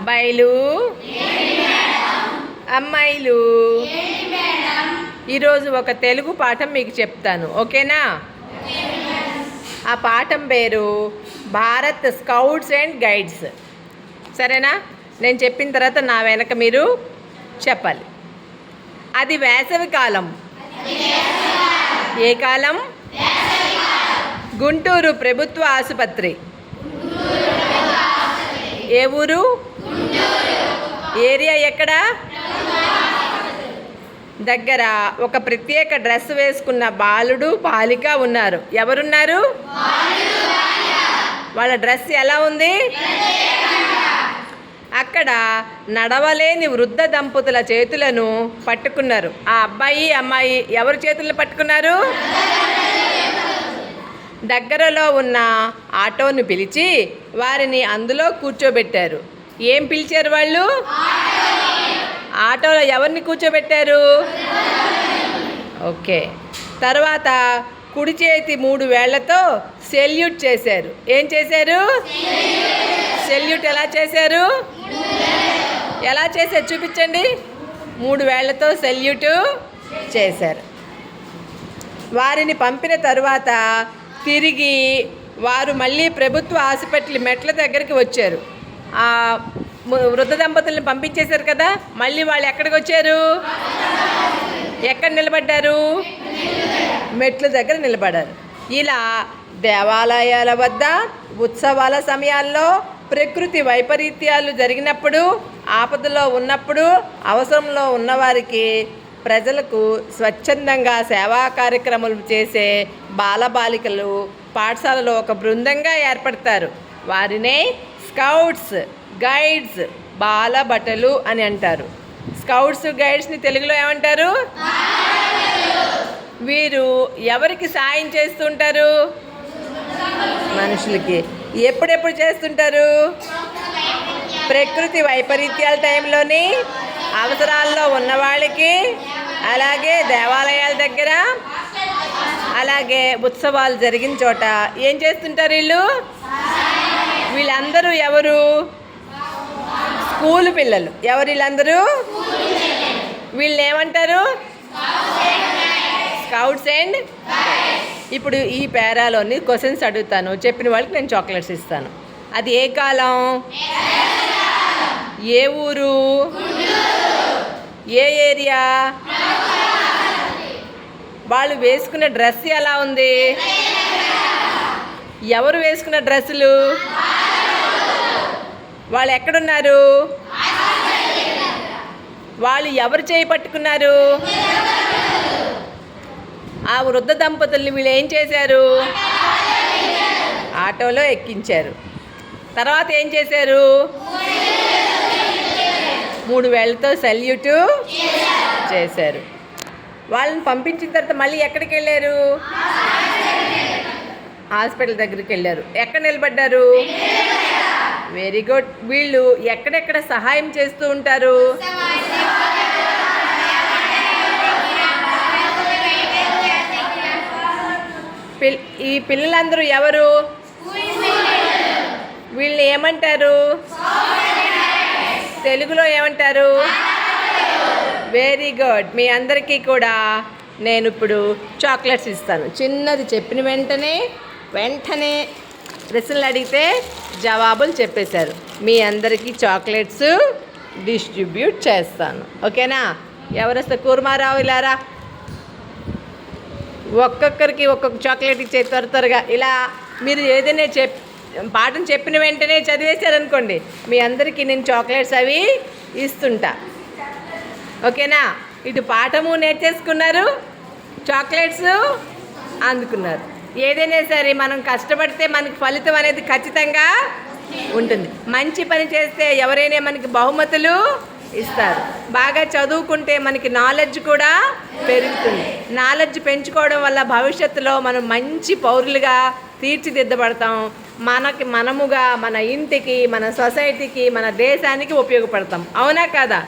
అబ్బాయిలు, అమ్మాయిలు, ఈరోజు ఒక తెలుగు పాఠం మీకు చెప్తాను, ఓకేనా? ఆ పాఠం పేరు భారత్ స్కౌట్స్ అండ్ గైడ్స్. సరేనా? నేను చెప్పిన తర్వాత నా వెనక మీరు చెప్పాలి. అది వేసవి కాలం. ఏ కాలం? గుంటూరు ప్రభుత్వ ఆసుపత్రి. ఏ ఊరు? ఏరియా ఎక్కడ? దగ్గర ఒక ప్రత్యేక డ్రెస్ వేసుకున్న బాలుడు, బాలిక ఉన్నారు. ఎవరున్నారు? వాళ్ళ డ్రెస్ ఎలా ఉంది? అక్కడ నడవలేని వృద్ధ దంపతుల చేతులను పట్టుకున్నారు. ఆ అబ్బాయి, అమ్మాయి ఎవరి చేతులను పట్టుకున్నారు? దగ్గరలో ఉన్న ఆటోను పిలిచి వారిని అందులో కూర్చోబెట్టారు. ఏం పిలిచారు వాళ్ళు? ఆటోలో ఎవరిని కూర్చోబెట్టారు? ఓకే. తర్వాత కుడి చేతి 3 వేళ్లతో సెల్యూట్ చేశారు. ఏం చేశారు? సెల్యూట్ ఎలా చేశారు? ఎలా చేశారు చూపించండి. 3 వేళ్లతో సెల్యూట్ చేశారు. వారిని పంపిన తరువాత తిరిగి వారు మళ్ళీ ప్రభుత్వ హాస్పిటల్ మెట్ల దగ్గరికి వచ్చారు. ఆ వృద్ధ దంపతులను పంపించేశారు కదా, మళ్ళీ వాళ్ళు ఎక్కడికి వచ్చారు? ఎక్కడ నిలబడ్డారు? మెట్ల దగ్గర నిలబడ్డారు. ఇలా దేవాలయాల వద్ద, ఉత్సవాల సమయాల్లో, ప్రకృతి వైపరీత్యాలు జరిగినప్పుడు, ఆపదలో ఉన్నప్పుడు, అవసరంలో ఉన్నవారికి, ప్రజలకు స్వచ్ఛందంగా సేవా కార్యక్రమాలు చేసే బాలబాలికలు పాఠశాలలో ఒక బృందంగా ఏర్పడతారు. వారినే స్కౌట్స్, గైడ్స్, బాలబటలు అని అంటారు. స్కౌట్స్, గైడ్స్ని తెలుగులో ఏమంటారు? వీరు ఎవరికి సాయం చేస్తుంటారు? మనుషులకి. ఎప్పుడెప్పుడు చేస్తుంటారు? ప్రకృతి వైపరీత్యాల టైంలోని, అవసరాల్లో ఉన్నవాళ్ళకి, అలాగే దేవాలయాల దగ్గర, అలాగే ఉత్సవాలు జరిగిన చోట ఏం చేస్తుంటారు వీళ్ళు? వీళ్ళందరూ ఎవరు? స్కూల్ పిల్లలు. ఎవరు వీళ్ళందరూ? వీళ్ళని ఏమంటారు? Scouts and. ఇప్పుడు ఈ పేరాలోని క్వశ్చన్స్ అడుగుతాను, చెప్పిన వాళ్ళకి నేను చాక్లెట్స్ ఇస్తాను. అది ఏ కాలం? ఏ ఊరు? ఏ ఏరియా? వాళ్ళు వేసుకున్న డ్రెస్ ఎలా ఉంది? ఎవరు వేసుకున్న డ్రెస్సులు? వాళ్ళు ఎక్కడున్నారు? వాళ్ళు ఎవరు చేయి పట్టుకున్నారు? ఆ వృద్ధ దంపతుల్ని వీళ్ళు ఏం చేశారు? ఆటోలో ఎక్కించారు. తర్వాత ఏం చేశారు? 3 వేళ్లతో సెల్యూట్ చేశారు. వాళ్ళని పంపించిన తర్వాత మళ్ళీ ఎక్కడికి వెళ్ళారు? హాస్పిటల్ దగ్గరికి వెళ్ళారు. ఎక్కడ నిలబడ్డారు? Very good. వీళ్ళు ఎక్కడెక్కడ సహాయం చేస్తూ ఉంటారు? ఈ పిల్లలందరూ ఎవరు? వీళ్ళని ఏమంటారు? తెలుగులో ఏమంటారు? Very good. మీ అందరికీ కూడా నేను ఇప్పుడు చాక్లెట్స్ ఇస్తాను. చిన్నది చెప్పిన వెంటనే ప్రశ్నలు అడిగితే జవాబులు చెప్పేశారు. మీ అందరికీ చాక్లెట్స్ డిస్ట్రిబ్యూట్ చేస్తాను, ఓకేనా? ఎవరు వస్తే కూర్మారావు ఇలారా, ఒక్కొక్కరికి ఒక్కొక్క చాక్లెట్ ఇచ్చే త్వరగా. ఇలా మీరు ఏదైనా పాఠం చెప్పిన వెంటనే చదివేశారనుకోండి, మీ అందరికీ నేను చాక్లెట్స్ అవి ఇస్తుంటా, ఓకేనా? ఇటు పాఠము నేర్చేసుకున్నారు, చాక్లెట్స్ అందుకున్నారు. ఏదైనా సరే మనం కష్టపడితే మనకి ఫలితం అనేది ఖచ్చితంగా ఉంటుంది. మంచి పని చేస్తే ఎవరైనా మనకి బహుమతులు ఇస్తారు. బాగా చదువుకుంటే మనకి నాలెడ్జ్ కూడా పెరుగుతుంది. నాలెడ్జ్ పెంచుకోవడం వల్ల భవిష్యత్తులో మనం మంచి పౌరులుగా తీర్చిదిద్దబడతాం. మనముగా మన ఇంటికి, మన సొసైటీకి, మన దేశానికి ఉపయోగపడతాం. అవునా కాదా?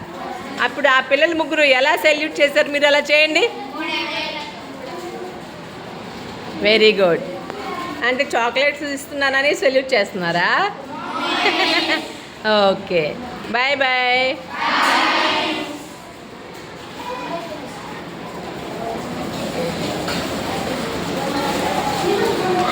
అప్పుడు ఆ పిల్లలు ముగ్గురు ఎలా సెల్యూట్ చేశారు? మీరు అలా చేయండి. Very good. అంటే చాక్లెట్స్ ఇస్తున్నానని సెల్యూట్ చేస్తున్నారా? ఓకే. Bye bye.